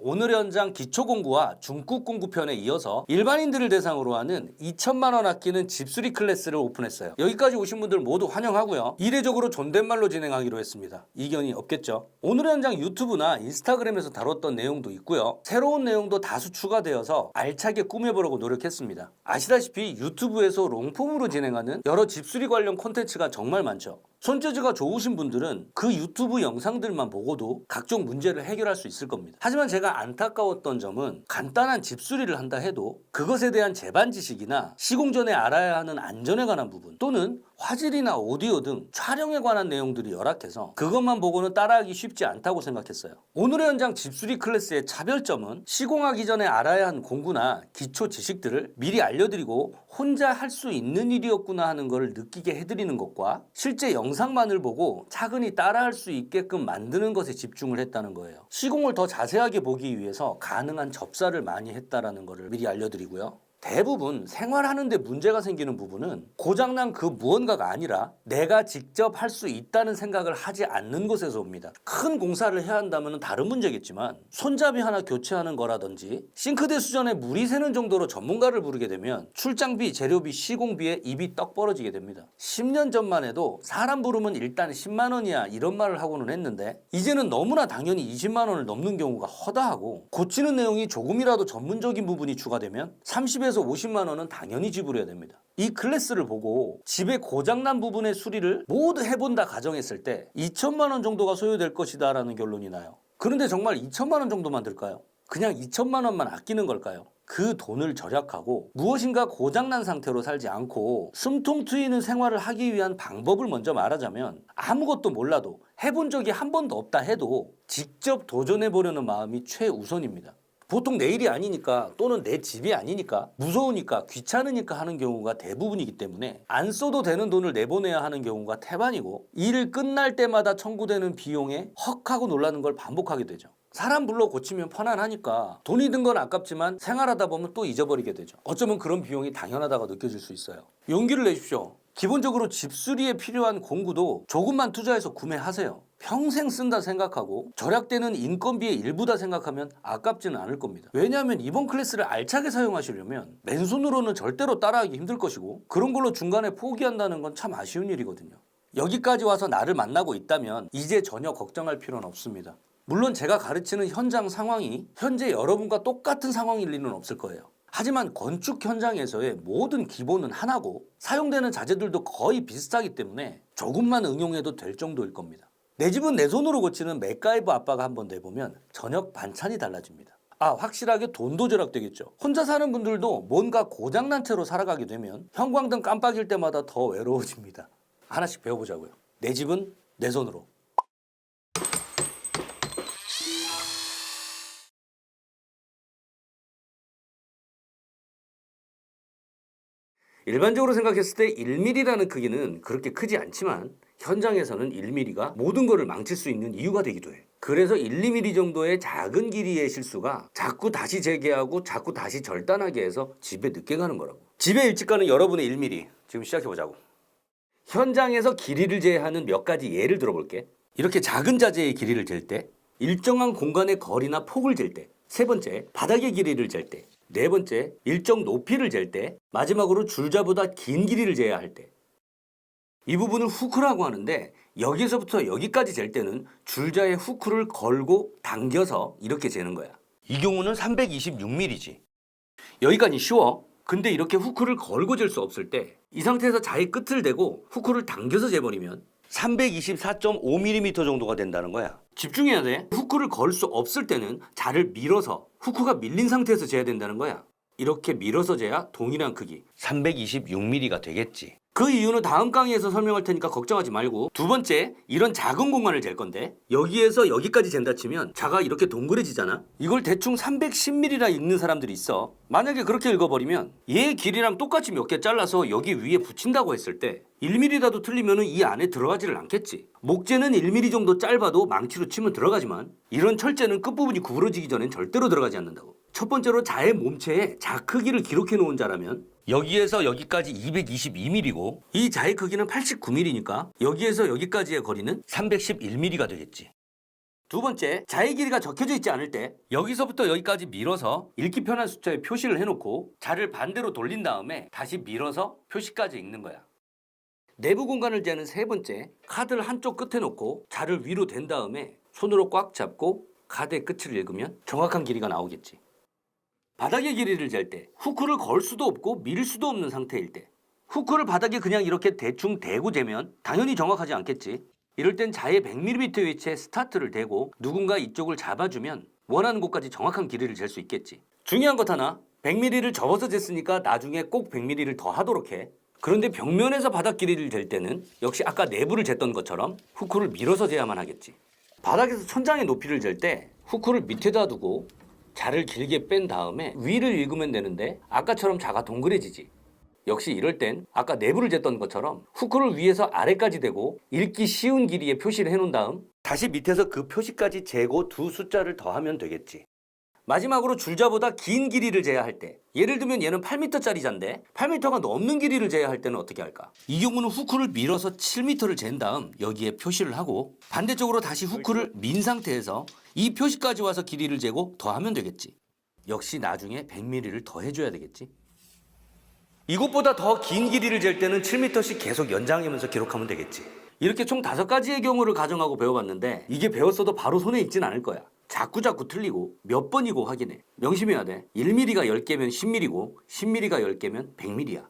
오늘의 현장 기초공구와 중급공구 편에 이어서 일반인들을 대상으로 하는 2천만 원 아끼는 집수리 클래스를 오픈했어요. 여기까지 오신 분들 모두 환영하고요. 이례적으로 존댓말로 진행하기로 했습니다. 이견이 없겠죠. 오늘의 현장 유튜브나 인스타그램에서 다뤘던 내용도 있고요. 새로운 내용도 다수 추가되어서 알차게 꾸며보려고 노력했습니다. 아시다시피 유튜브에서 롱폼으로 진행하는 여러 집수리 관련 콘텐츠가 정말 많죠. 손재주가 좋으신 분들은 그 유튜브 영상들만 보고도 각종 문제를 해결할 수 있을 겁니다. 하지만 제가 안타까웠던 점은 간단한 집수리를 한다 해도 그것에 대한 제반 지식이나 시공 전에 알아야 하는 안전에 관한 부분 또는 화질이나 오디오 등 촬영에 관한 내용들이 열악해서 그것만 보고는 따라하기 쉽지 않다고 생각했어요. 오늘의 현장 집수리 클래스의 차별점은 시공하기 전에 알아야 하는 공구나 기초 지식들을 미리 알려드리고 혼자 할 수 있는 일이었구나 하는 것을 느끼게 해드리는 것과 실제 영상만을 보고 차근히 따라할 수 있게끔 만드는 것에 집중을 했다는 거예요. 시공을 더 자세하게 보기 위해서 가능한 접사를 많이 했다는 것을 미리 알려드리고요. 대부분 생활하는데 문제가 생기는 부분은 고장난 그 무언가가 아니라 내가 직접 할 수 있다는 생각을 하지 않는 것에서 옵니다. 큰 공사를 해야 한다면 다른 문제겠지만 손잡이 하나 교체하는 거라든지 싱크대 수전에 물이 새는 정도로 전문가를 부르게 되면 출장비, 재료비, 시공비에 입이 떡 벌어지게 됩니다. 10년 전만 해도 사람 부르면 일단 10만 원이야 이런 말을 하고는 했는데 이제는 너무나 당연히 20만 원을 넘는 경우가 허다하고 고치는 내용이 조금이라도 전문적인 부분이 추가되면 30에서 50만 원은 당연히 지불해야 됩니다. 이 클래스를 보고 집에 고장난 부분의 수리를 모두 해본다 가정했을 때 2천만 원 정도가 소요될 것이다 라는 결론이 나요. 그런데 정말 2천만 원 정도만 들까요? 그냥 2천만 원만 아끼는 걸까요? 그 돈을 절약하고 무엇인가 고장난 상태로 살지 않고 숨통 트이는 생활을 하기 위한 방법을 먼저 말하자면 아무것도 몰라도 해본 적이 한 번도 없다 해도 직접 도전해보려는 마음이 최우선입니다. 보통 내 일이 아니니까 또는 내 집이 아니니까 무서우니까 귀찮으니까 하는 경우가 대부분이기 때문에 안 써도 되는 돈을 내보내야 하는 경우가 태반이고 일 끝날 때마다 청구되는 비용에 헉 하고 놀라는 걸 반복하게 되죠. 사람 불러 고치면 편안하니까 돈이 든 건 아깝지만 생활하다 보면 또 잊어버리게 되죠. 어쩌면 그런 비용이 당연하다고 느껴질 수 있어요. 용기를 내십시오. 기본적으로 집수리에 필요한 공구도 조금만 투자해서 구매하세요. 평생 쓴다 생각하고 절약되는 인건비의 일부다 생각하면 아깝지는 않을 겁니다. 왜냐하면 이번 클래스를 알차게 사용하시려면 맨손으로는 절대로 따라하기 힘들 것이고 그런 걸로 중간에 포기한다는 건 참 아쉬운 일이거든요. 여기까지 와서 나를 만나고 있다면 이제 전혀 걱정할 필요는 없습니다. 물론 제가 가르치는 현장 상황이 현재 여러분과 똑같은 상황일 리는 없을 거예요. 하지만 건축 현장에서의 모든 기본은 하나고 사용되는 자재들도 거의 비슷하기 때문에 조금만 응용해도 될 정도일 겁니다. 내 집은 내 손으로 고치는 맥가이버 아빠가 한번 내보면 저녁 반찬이 달라집니다. 확실하게 돈도 절약되겠죠. 혼자 사는 분들도 뭔가 고장난 채로 살아가게 되면 형광등 깜빡일 때마다 더 외로워집니다. 하나씩 배워보자고요. 내 집은 내 손으로. 일반적으로 생각했을 때 1mm라는 크기는 그렇게 크지 않지만 현장에서는 1mm가 모든 것을 망칠 수 있는 이유가 되기도 해. 그래서 1, 2mm 정도의 작은 길이의 실수가 자꾸 다시 재개하고 자꾸 다시 절단하게 해서 집에 늦게 가는 거라고. 집에 일찍 가는 여러분의 1mm 지금 시작해보자고. 현장에서 길이를 재하는 몇 가지 예를 들어볼게. 이렇게 작은 자재의 길이를 잴 때, 일정한 공간의 거리나 폭을 잴 때, 세 번째 바닥의 길이를 잴 때, 네 번째 일정 높이를 잴 때, 마지막으로 줄자보다 긴 길이를 재야 할 때. 이 부분을 후크라고 하는데 여기서부터 여기까지 잴 때는 줄자에 후크를 걸고 당겨서 이렇게 재는 거야. 이 경우는 326mm지. 여기까지 쉬워. 근데 이렇게 후크를 걸고 잴 수 없을 때 이 상태에서 자의 끝을 대고 후크를 당겨서 재버리면 324.5mm 정도가 된다는 거야. 집중해야 돼. 후크를 걸 수 없을 때는 자를 밀어서 후크가 밀린 상태에서 재야 된다는 거야. 이렇게 밀어서 재야 동일한 크기 326mm가 되겠지. 그 이유는 다음 강의에서 설명할 테니까 걱정하지 말고, 두 번째, 이런 작은 공간을 잴 건데 여기에서 여기까지 잰다 치면 자가 이렇게 동그래지잖아. 이걸 대충 310mm라 읽는 사람들이 있어. 만약에 그렇게 읽어버리면 얘 길이랑 똑같이 몇 개 잘라서 여기 위에 붙인다고 했을 때 1mm라도 틀리면 이 안에 들어가지를 않겠지. 목재는 1mm 정도 짧아도 망치로 치면 들어가지만 이런 철재는 끝부분이 구부러지기 전엔 절대로 들어가지 않는다고. 첫 번째로 자의 몸체에 자 크기를 기록해 놓은 자라면 여기에서 여기까지 222mm고 이 자의 크기는 89mm니까 여기에서 여기까지의 거리는 311mm가 되겠지. 두 번째, 자의 길이가 적혀져 있지 않을 때 여기서부터 여기까지 밀어서 읽기 편한 숫자에 표시를 해놓고 자를 반대로 돌린 다음에 다시 밀어서 표시까지 읽는 거야. 내부 공간을 재는 세 번째, 카드를 한쪽 끝에 놓고 자를 위로 댄 다음에 손으로 꽉 잡고 카드의 끝을 읽으면 정확한 길이가 나오겠지. 바닥의 길이를 잴 때 후크를 걸 수도 없고 밀 수도 없는 상태일 때 후크를 바닥에 그냥 이렇게 대충 대고 재면 당연히 정확하지 않겠지. 이럴 땐 자의 100mm 위치에 스타트를 대고 누군가 이쪽을 잡아주면 원하는 곳까지 정확한 길이를 잴 수 있겠지. 중요한 것 하나, 100mm를 접어서 쟀으니까 나중에 꼭 100mm를 더 하도록 해. 그런데 벽면에서 바닥 길이를 잴 때는 역시 아까 내부를 쟀던 것처럼 후크를 밀어서 재야만 하겠지. 바닥에서 천장의 높이를 잴 때 후크를 밑에다 두고 자를 길게 뺀 다음에 위를 읽으면 되는데 아까처럼 자가 동그래지지. 역시 이럴 땐 아까 내부를 쟀던 것처럼 후크를 위에서 아래까지 대고 읽기 쉬운 길이의 표시를 해놓은 다음 다시 밑에서 그 표시까지 재고 두 숫자를 더하면 되겠지. 마지막으로 줄자보다 긴 길이를 재야 할 때, 예를 들면 얘는 8m짜리 잔데 8m가 넘는 길이를 재야 할 때는 어떻게 할까? 이 경우는 후크를 밀어서 7m를 잰 다음 여기에 표시를 하고 반대쪽으로 다시 후크를 민 상태에서 이 표시까지 와서 길이를 재고 더하면 되겠지. 역시 나중에 100mm를 더 해줘야 되겠지. 이것보다 더 긴 길이를 잴 때는 7m씩 계속 연장하면서 기록하면 되겠지. 이렇게 총 5가지의 경우를 가정하고 배워봤는데 이게 배웠어도 바로 손에 익진 않을 거야. 자꾸자꾸 틀리고 몇 번이고 확인해. 명심해야 돼. 1mm가 10개면 10mm고 10mm가 10개면 100mm야.